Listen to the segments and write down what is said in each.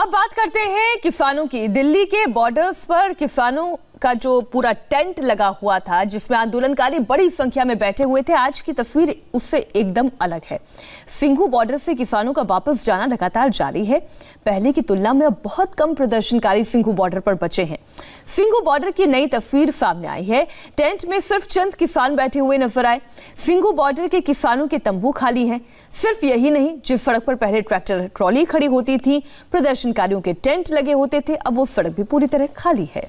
अब बात करते हैं किसानों की। दिल्ली के बॉर्डर्स पर किसानों का जो पूरा टेंट लगा हुआ था, जिसमें आंदोलनकारी बड़ी संख्या में बैठे हुए थे, आज की तस्वीर उससे एकदम अलग है। सिंघू बॉर्डर से किसानों का वापस जाना लगातार जारी है। पहले की तुलना में अब बहुत कम प्रदर्शनकारी सिंघू बॉर्डर पर बचे हैं। सिंघू बॉर्डर की नई तस्वीर सामने आई है। टेंट में सिर्फ चंद किसान बैठे हुए नजर आए। सिंघू बॉर्डर के किसानों के तंबू खाली हैं। सिर्फ यही नहीं, जिस सड़क पर पहले ट्रैक्टर ट्रॉली खड़ी होती थी, प्रदर्शनकारियों के टेंट लगे होते थे, अब वो सड़क भी पूरी तरह खाली है।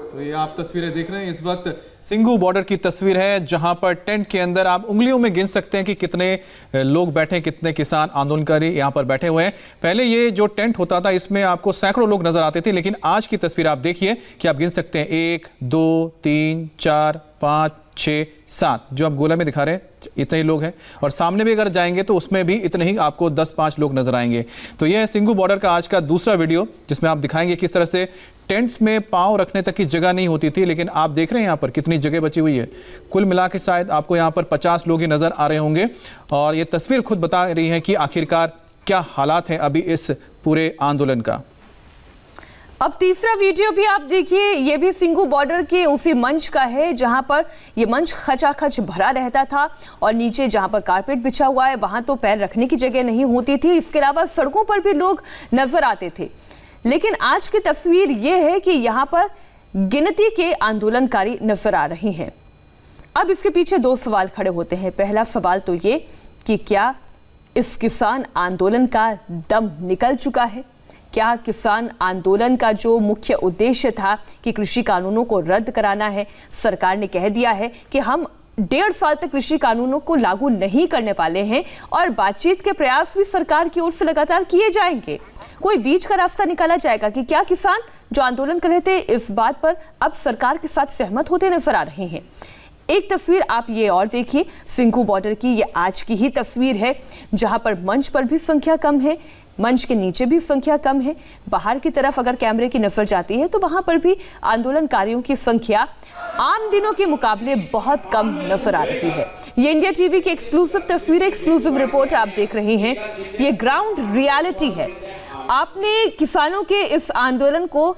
तो ये आप तस्वीरें देख रहे हैं, इस वक्त सिंघू बॉर्डर की तस्वीर है, जहां पर टेंट के अंदर आप उंगलियों में गिन सकते हैं कि कितने लोग बैठे हैं, कितने किसान आंदोलनकारी यहां पर बैठे हुए हैं। पहले ये जो टेंट होता था, इसमें आपको सैकड़ों लोग नजर आते थे, लेकिन आज की तस्वीर आप देखिए कि आप गिन सकते हैं 1 2 3 4 5 6 7, जो आप गोला में दिखा रहे हैं इतने ही लोग हैं। और सामने भी अगर जाएंगे तो उसमें भी इतने ही आपको 10-5 लोग नजर आएंगे। तो यह है सिंघू बॉर्डर का आज का दूसरा वीडियो, जिसमें आप दिखाएंगे किस तरह से टेंट्स में पांव रखने तक की जगह नहीं होती थी, लेकिन आप देख रहे हैं यहाँ पर कितनी जगह बची हुई है। कुल मिला के शायद आपको यहाँ पर 50 लोग ही नजर आ रहे होंगे। और ये तस्वीर खुद बता रही है कि आखिरकार क्या हालात हैं अभी इस पूरे आंदोलन का। अब तीसरा वीडियो भी आप देखिए, ये भी सिंघू बॉर्डर के उसी मंच का है, जहां पर ये मंच खचाखच भरा रहता था और नीचे जहां पर कारपेट बिछा हुआ है, वहां तो पैर रखने की जगह नहीं होती थी। इसके अलावा सड़कों पर भी लोग नजर आते थे। लेकिन आज की तस्वीर ये है कि यहां पर गिनती के आंदोलनकारी नजर आ रहे हैं। अब इसके पीछे दो सवाल खड़े होते हैं। पहला सवाल तो ये कि क्या इस किसान आंदोलन का दम निकल चुका है? क्या किसान आंदोलन का जो मुख्य उद्देश्य था कि कृषि कानूनों को रद्द कराना है, सरकार ने कह दिया है कि हम 1.5 साल तक कृषि कानूनों को लागू नहीं करने वाले हैं और बातचीत के प्रयास भी सरकार की ओर से लगातार किए जाएंगे। कोई बीच का रास्ता निकाला जाएगा कि क्या किसान जो आंदोलन कर रहे थे, इस बात पर अब सरकार के साथ सहमत होते नजर आ रहे हैं। एक तस्वीर आप ये और देखिए, सिंघू बॉर्डर की ये आज की ही तस्वीर है, जहां पर मंच पर भी संख्या कम है, मंच के नीचे भी संख्या कम है। बाहर की तरफ अगर कैमरे की नजर जाती है तो वहां पर भी आंदोलनकारियों की संख्या आम दिनों के मुकाबले बहुत कम नजर आ रही है। ये इंडिया टीवी की एक्सक्लूसिव तस्वीर, एक्सक्लूसिव रिपोर्ट आप देख रहे हैं। ये ग्राउंड रियलिटी है। आपने किसानों के इस आंदोलन को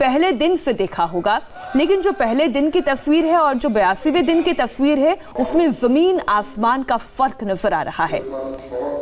पहले दिन से देखा होगा, लेकिन जो पहले दिन की तस्वीर है और जो 82वें दिन की तस्वीर है, उसमें जमीन आसमान का फर्क नजर आ रहा है।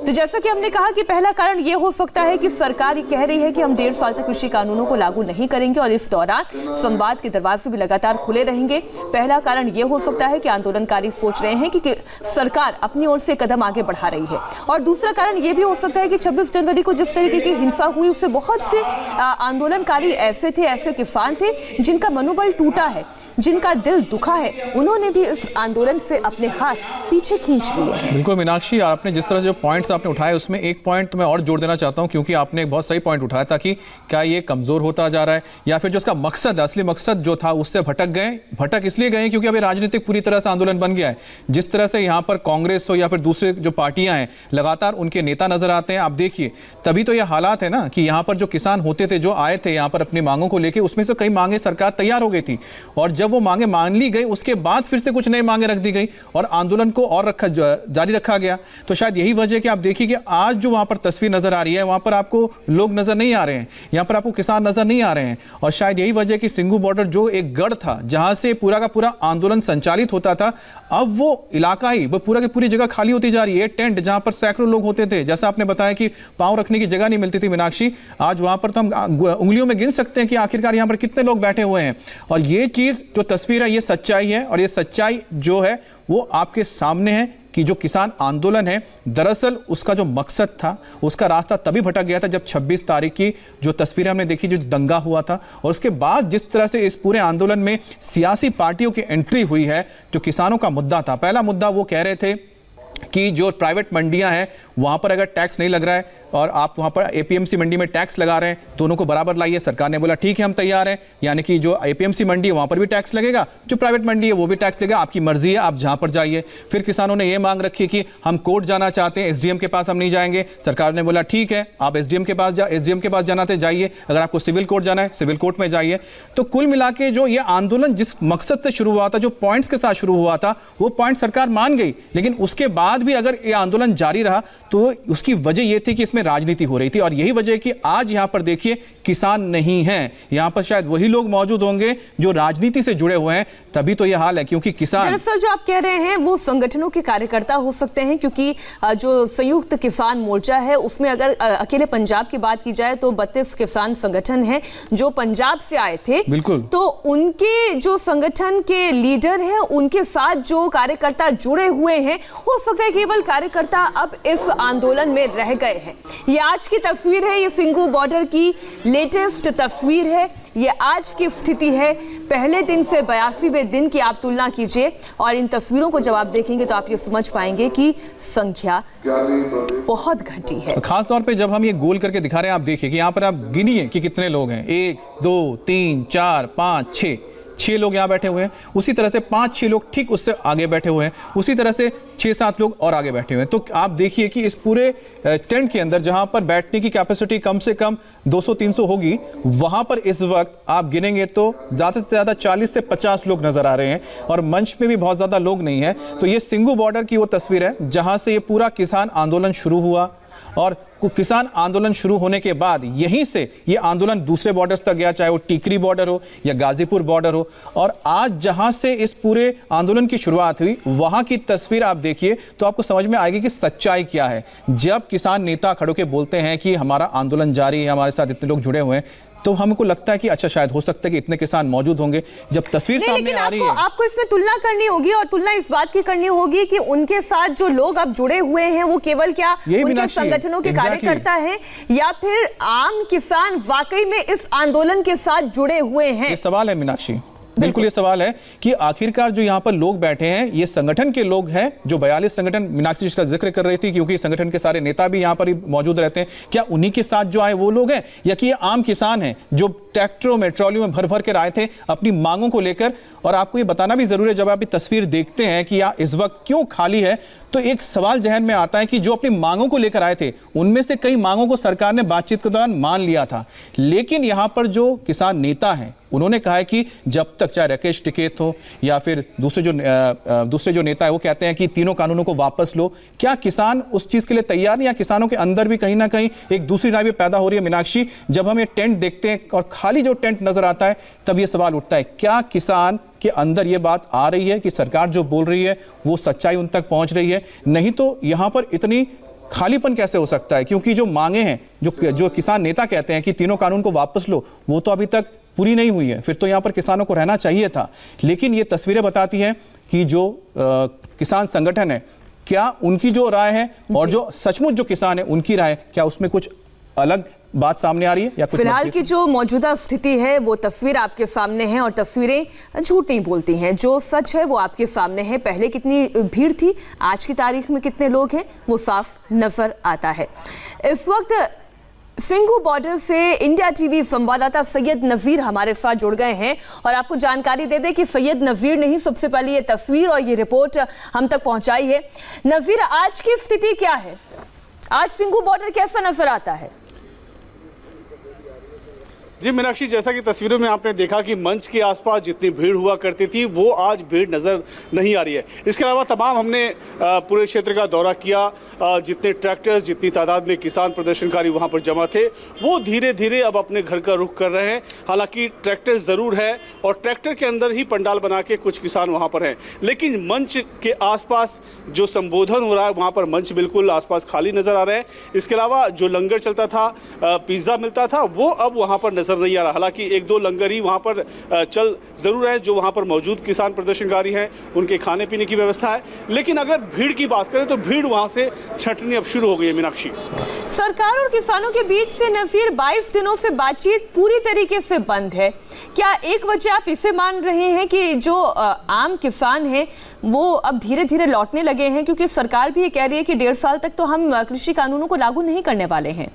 तो जैसा कि हमने कहा कि पहला कारण यह हो सकता है कि सरकार कह रही है कि हम 1.5 साल तक कृषि कानूनों को लागू नहीं करेंगे और इस दौरान संवाद के दरवाजे भी लगातार खुले रहेंगे। पहला कारण यह हो सकता है कि आंदोलनकारी सोच रहे हैं कि सरकार अपनी ओर से कदम आगे बढ़ा रही है। और दूसरा कारण यह भी हो सकता है कि 26 जनवरी को जिस तरीके की हिंसा हुई, उससे बहुत से आंदोलनकारी ऐसे थे, ऐसे किसान थे जिनका मनोबल टूटा है, जिनका दिल दुखा है। उन्होंने भी इस आंदोलन से अपने हाथ पीछे खींच लिए हैं। बिल्कुल मीनाक्षी, आपने जिस तरह से जो पॉइंट्स आपने उठाए, उसमें एक पॉइंट मैं और जोड़ देना चाहता हूं, क्योंकि आपने एक बहुत सही पॉइंट उठाया था कि क्या ये कमजोर होता जा रहा है या फिर जो उसका मकसद, असली मकसद जो था, उससे भटक गए। भटक इसलिए गए क्योंकि अभी राजनीतिक पूरी तरह से आंदोलन बन गया है। जिस तरह से यहाँ पर कांग्रेस हो या फिर दूसरे जो पार्टियां हैं, लगातार उनके नेता नजर आते हैं। आप देखिए, तभी तो ये हालात है ना कि यहाँ पर जो किसान होते थे, जो आए थे यहाँ पर अपनी मांगों को लेकर, उसमें से कई मांगे सरकार तैयार हो गई थी और जब वो मांगे मान ली गई, उसके बाद फिर से कुछ नई मांगे रख दी गई और आंदोलन को और जारी रखा गया। तो शायद यही वजह कि आप देखिए कि आज जो वहां पर तस्वीर नजर आ रही है, वहां पर आपको लोग नजर नहीं आ रहे हैं, यहां पर आपको किसान नजर नहीं आ रहे हैं। और शायद यही वजह कि सिंघू बॉर्डर जो एक गढ़ था, जहां से पूरा का पूरा आंदोलन संचालित होता था, अब वो इलाका ही, वो पूरा की पूरी जगह खाली होती जा रही है। टेंट जहां पर सैकड़ों लोग होते थे, जैसा आपने बताया कि पांव रखने की जगह नहीं मिलती थी मीनाक्षी, आज वहां पर तो हम उंगलियों में गिन सकते हैं कि आखिरकार यहां पर कितने लोग बैठे हुए हैं। और ये चीज जो तस्वीर है, ये सच्चाई है और ये सच्चाई जो है वो आपके सामने है कि जो किसान आंदोलन है, दरअसल उसका जो मकसद था, उसका रास्ता तभी भटक गया था जब 26 तारीख की जो तस्वीरें हमने देखी, जो दंगा हुआ था, और उसके बाद जिस तरह से इस पूरे आंदोलन में सियासी पार्टियों की एंट्री हुई है। जो किसानों का मुद्दा था, पहला मुद्दा वो कह रहे थे कि जो प्राइवेट मंडियां हैं वहां पर अगर टैक्स नहीं लग रहा है, और आप वहाँ पर APMC मंडी में टैक्स लगा रहे हैं, दोनों को बराबर लाइए। सरकार ने बोला ठीक है हम तैयार हैं, यानी कि जो APMC मंडी है वहाँ पर भी टैक्स लगेगा, जो प्राइवेट मंडी है वो भी टैक्स लगेगा, आपकी मर्जी है आप जहाँ पर जाइए। फिर किसानों ने ये मांग रखी कि हम कोर्ट जाना चाहते हैं, SDM के पास हम नहीं जाएंगे। सरकार ने बोला ठीक है आप SDM के पास जाना तो जाइए, अगर आपको सिविल कोर्ट जाना है सिविल कोर्ट में जाइए। तो कुल मिला के जो ये आंदोलन जिस मकसद से शुरू हुआ था, जो पॉइंट्स के साथ शुरू हुआ था, वो पॉइंट सरकार मान गई, लेकिन उसके बाद भी अगर ये आंदोलन जारी रहा तो उसकी वजह ये थी कि इसमें राजनीति हो रही थी। और यही वजह है कि आज यहां पर देखिए किसान नहीं हैं, यहां पर शायद वही लोग मौजूद होंगे जो राजनीति से जुड़े हुए हैं, तभी तो यह हाल है। क्योंकि किसान, दरअसल जो आप कह रहे हैं वो संगठनों के कार्यकर्ता हो सकते हैं, क्योंकि जो संयुक्त किसान मोर्चा है उसमें अगर अकेले पंजाब की बात की जाए तो 32 किसान संगठन हैं जो पंजाब से आए थे। बिल्कुल। तो उनके जो संगठन के लीडर हैं उनके साथ जो कार्यकर्ता जुड़े हुए हैं, हो सकता है केवल कार्यकर्ता अब इस आंदोलन में रह गए हैं। ये आज की तस्वीर है, ये सिंगू बॉर्डर की लेटेस्ट तस्वीर है, ये आज की स्थिति है। पहले दिन से 82वें दिन की आप तुलना कीजिए और इन तस्वीरों को जब आप देखेंगे तो आप ये समझ पाएंगे कि संख्या बहुत घटी है। खास तौर पे जब हम ये गोल करके दिखा रहे हैं, आप देखिए कि यहाँ पर आप गिनिए कि कितने लोग हैं, 1 2 3 4 5 6 लोग यहाँ बैठे हुए हैं। उसी तरह से 5-6 लोग ठीक उससे आगे बैठे हुए हैं, उसी तरह से 6-7 लोग और आगे बैठे हुए हैं। तो आप देखिए कि इस पूरे टेंट के अंदर जहां पर बैठने की कैपेसिटी कम से कम 200-300 होगी, वहां पर इस वक्त आप गिनेंगे तो ज़्यादा से ज़्यादा 40 से 50 लोग नजर आ रहे हैं और मंच में भी बहुत ज़्यादा लोग नहीं है। तो ये सिंगू बॉर्डर की वो तस्वीर है जहां से ये पूरा किसान आंदोलन शुरू हुआ और किसान आंदोलन शुरू होने के बाद यहीं से ये आंदोलन दूसरे बॉर्डर्स तक गया, चाहे वो टीकरी बॉर्डर हो या गाजीपुर बॉर्डर हो। और आज जहां से इस पूरे आंदोलन की शुरुआत हुई वहां की तस्वीर आप देखिए तो आपको समझ में आएगी कि सच्चाई क्या है। जब किसान नेता खड़े होकर बोलते हैं कि हमारा आंदोलन जारी है, हमारे साथ इतने लोग जुड़े हुए हैं, तो हमको लगता है कि अच्छा शायद हो सकता है कि इतने किसान मौजूद होंगे। जब तस्वीर सामने आ रही है, आपको इसमें तुलना करनी होगी और तुलना इस बात की करनी होगी कि उनके साथ जो लोग अब जुड़े हुए हैं वो केवल क्या उनके संगठनों के कार्यकर्ता हैं या फिर आम किसान वाकई में इस आंदोलन के साथ जुड़े हुए हैं? ये सवाल है मीनाक्षी, बिल्कुल ये सवाल है कि आखिरकार जो यहाँ पर लोग बैठे हैं ये संगठन के लोग हैं, जो 42 संगठन मीनाक्षी जिसका जिक्र कर रही थी, क्योंकि संगठन के सारे नेता भी यहाँ पर ही मौजूद रहते हैं। क्या उन्हीं के साथ जो आए वो लोग हैं या कि ये आम किसान हैं जो ट्रैक्टरों में ट्रॉलियों में भर भर कर आए थे अपनी मांगों को लेकर? और आपको ये बताना भी जरूरी है, जब आप ये तस्वीर देखते हैं कि यहाँ इस वक्त क्यों खाली है, तो एक सवाल जहन में आता है कि जो अपनी मांगों को लेकर आए थे उनमें से कई मांगों को सरकार ने बातचीत के दौरान मान लिया था, लेकिन यहाँ पर जो किसान नेता हैं उन्होंने कहा है कि जब तक चाहे राकेश टिकैत हो या फिर दूसरे जो नेता है वो कहते हैं कि तीनों कानूनों को वापस लो। क्या किसान उस चीज के लिए तैयार नहीं, या किसानों के अंदर भी कहीं ना कहीं एक दूसरी राय भी पैदा हो रही है? मीनाक्षी, जब हम ये टेंट देखते हैं और खाली जो टेंट नजर आता है तब ये सवाल उठता है, क्या किसान के अंदर ये बात आ रही है कि सरकार जो बोल रही है वो सच्चाई उन तक पहुंच रही है? नहीं तो यहां पर इतनी खालीपन कैसे हो सकता है? क्योंकि जो मांगे हैं, जो किसान नेता कहते हैं कि तीनों कानून को वापस लो, वो तो अभी तक पूरी नहीं हुई है। फिर तो यहाँ पर किसानों को रहना चाहिए था। लेकिन ये तस्वीरें बताती हैं कि जो किसान संगठन है, क्या उनकी जो राय है और जो सचमुच जो किसान है उनकी राय, क्या उसमें कुछ अलग बात सामने आ रही है या कुछ? फिलहाल की जो मौजूदा स्थिति है वो तस्वीर आपके सामने है और तस्वीरें झूठ नहीं बोलती हैं, जो सच है वो आपके सामने है। पहले कितनी भीड़ थी, आज की तारीख में कितने लोग हैं, वो साफ नजर आता है। इस वक्त सिंगू बॉर्डर से इंडिया टीवी संवाददाता सैयद नजीर हमारे साथ जुड़ गए हैं और आपको जानकारी दे दें कि सैयद नजीर ने ही सबसे पहले ये तस्वीर और ये रिपोर्ट हम तक पहुंचाई है। नजीर, आज की स्थिति क्या है? आज सिंगू बॉर्डर कैसा नजर आता है? जी मीनाक्षी, जैसा कि तस्वीरों में आपने देखा कि मंच के आसपास जितनी भीड़ हुआ करती थी वो आज भीड़ नज़र नहीं आ रही है। इसके अलावा तमाम हमने पूरे क्षेत्र का दौरा किया, जितने ट्रैक्टर्स, जितनी तादाद में किसान प्रदर्शनकारी वहां पर जमा थे वो धीरे धीरे अब अपने घर का रुख कर रहे हैं। हालांकि ट्रैक्टर ज़रूर है और ट्रैक्टर के अंदर ही पंडाल बना के कुछ किसान वहाँ पर हैं, लेकिन मंच के आसपास जो संबोधन हो रहा है वहाँ पर मंच बिल्कुल आसपास खाली नज़र आ रहे हैं। इसके अलावा जो लंगर चलता था, पिज़्ज़ा मिलता था, वो अब वहाँ पर नजर नहीं आ रहा। हालांकि एक दो लंगर ही वहां पर चल जरूर है, जो वहां पर मौजूद किसान प्रदर्शनकारी हैं उनके खाने पीने की व्यवस्था है, लेकिन अगर भीड़ की बात करें तो भीड़ वहां से छंटनी अब शुरू हो गई है। मीनाक्षी, सरकार और किसानों के बीच से नसीर 22 दिनों से बातचीत पूरी तरीके से बंद है। क्या एक वजह आप इसे मान रहे हैं कि जो आम किसान हैं वो अब धीरे धीरे लौटने लगे हैं, क्योंकि सरकार भी ये कह रही है कि 1.5 साल तक तो हम कृषि कानूनों को लागू नहीं करने वाले हैं?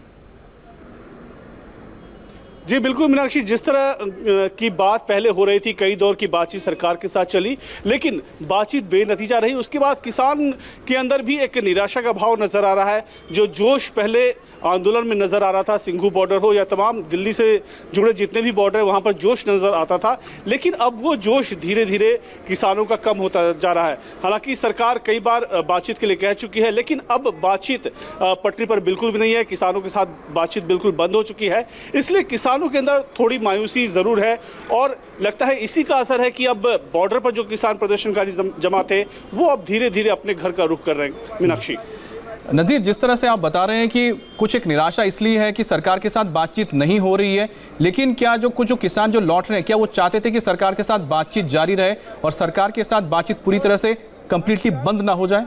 जी बिल्कुल मीनाक्षी, जिस तरह की बात पहले हो रही थी, कई दौर की बातचीत सरकार के साथ चली, लेकिन बातचीत बेनतीजा रही। उसके बाद किसान के अंदर भी एक निराशा का भाव नजर आ रहा है। जो जोश पहले आंदोलन में नजर आ रहा था, सिंघू बॉर्डर हो या तमाम दिल्ली से जुड़े जितने भी बॉर्डर, वहां पर जोश नजर आता था, लेकिन अब वो जोश धीरे धीरे किसानों का कम होता जा रहा है। हालांकि सरकार कई बार बातचीत के लिए कह चुकी है, लेकिन अब बातचीत पटरी पर बिल्कुल भी नहीं है। किसानों के साथ बातचीत बिल्कुल बंद हो चुकी है, इसलिए किसानों के अंदर थोड़ी मायूसी जरूर है। और लगता है इसी का असर है कि अब बॉर्डर पर जो किसान प्रदर्शनकारी जमा थे वो अब धीरे धीरे अपने घर का रुख कर रहे हैं। मीनाक्षी, नज़ीर, जिस तरह से आप बता रहे हैं कि कुछ एक निराशा इसलिए है कि सरकार के साथ बातचीत नहीं हो रही है, लेकिन क्या जो कुछ किसान जो लौट रहे हैं, क्या वो चाहते थे कि सरकार के साथ बातचीत जारी रहे और सरकार के साथ बातचीत पूरी तरह से कंप्लीटली बंद ना हो जाए?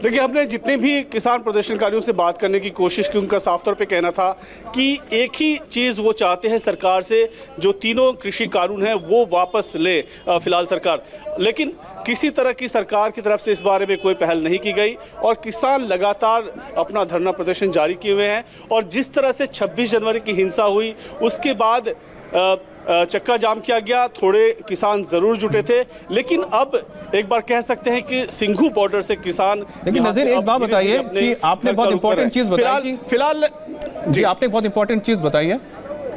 देखिए, हमने जितने भी किसान प्रदर्शनकारियों से बात करने की कोशिश की, उनका साफ तौर पे कहना था कि एक ही चीज़ वो चाहते हैं सरकार से, जो तीनों कृषि कानून हैं वो वापस ले फिलहाल सरकार। लेकिन किसी तरह की सरकार की तरफ से इस बारे में कोई पहल नहीं की गई और किसान लगातार अपना धरना प्रदर्शन जारी किए हुए हैं। और जिस तरह से 26 जनवरी की हिंसा हुई, उसके बाद चक्का जाम किया गया, थोड़े किसान जरूर जुटे थे, लेकिन अब एक बार कह सकते हैं कि सिंघू बॉर्डर से किसान। लेकिन नज़ीर, एक बात बताइए कि आपने बहुत इंपॉर्टेंट चीज़ बताई फिलहाल जी, आपने बहुत इंपॉर्टेंट चीज़ बताई है।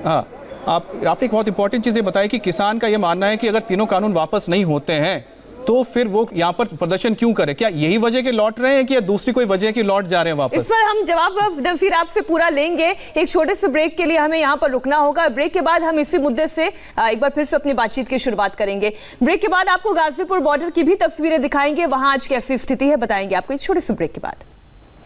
हाँ, आपने एक बहुत इंपॉर्टेंट चीज़ ये बताई कि किसान का ये मानना है कि अगर तीनों कानून वापस नहीं होते हैं तो फिर वो यहाँ पर प्रदर्शन क्यों करे? क्या यही वजह के लौट रहे हैं कि या दूसरी कोई वजह की लौट जा रहे हैं वापस? इस पर हम जवाब नसीर आपसे पूरा लेंगे। एक छोटे से ब्रेक के लिए हमें यहाँ पर रुकना होगा। ब्रेक के बाद हम इसी मुद्दे से एक बार फिर से अपनी बातचीत की शुरुआत करेंगे। ब्रेक के बाद आपको गाजीपुर बॉर्डर की भी तस्वीरें दिखाएंगे, वहां आज कैसी स्थिति है बताएंगे आपको, एक छोटे से ब्रेक के बाद।